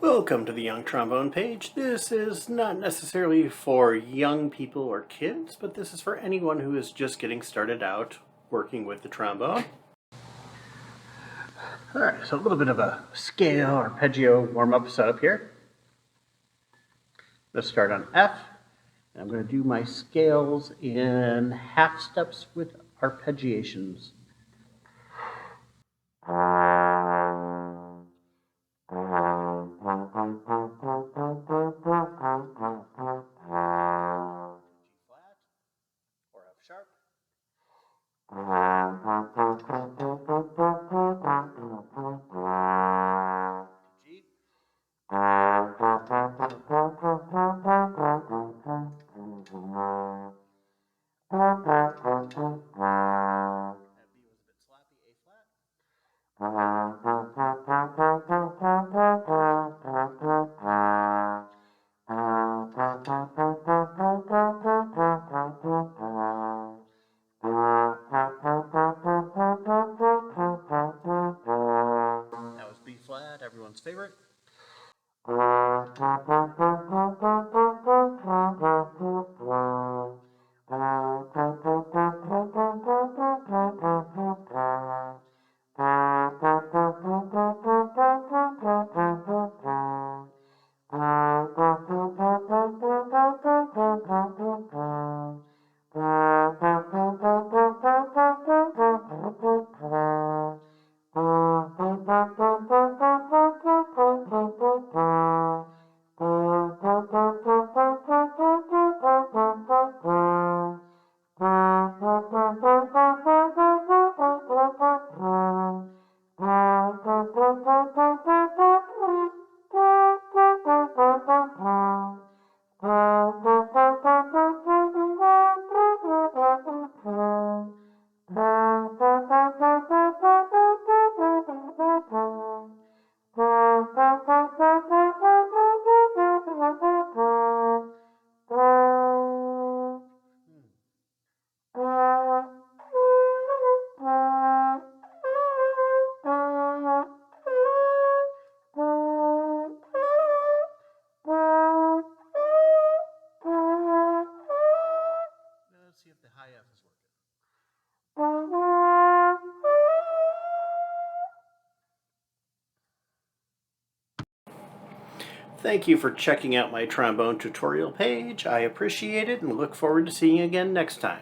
Welcome to the Young Trombone page. This is not necessarily for young people or kids, but this is for anyone who is just getting started out working with the trombone. Alright, so a little bit of a scale arpeggio warm-up setup here. Let's start on F. I'm going to do my scales in half steps with arpeggiations. Sharp. G. That B was a bit slappy, A flat. That was B flat, everyone's favorite. Let's see if the high F is working. Thank you for checking out my trombone tutorial page. I appreciate it and look forward to seeing you again next time.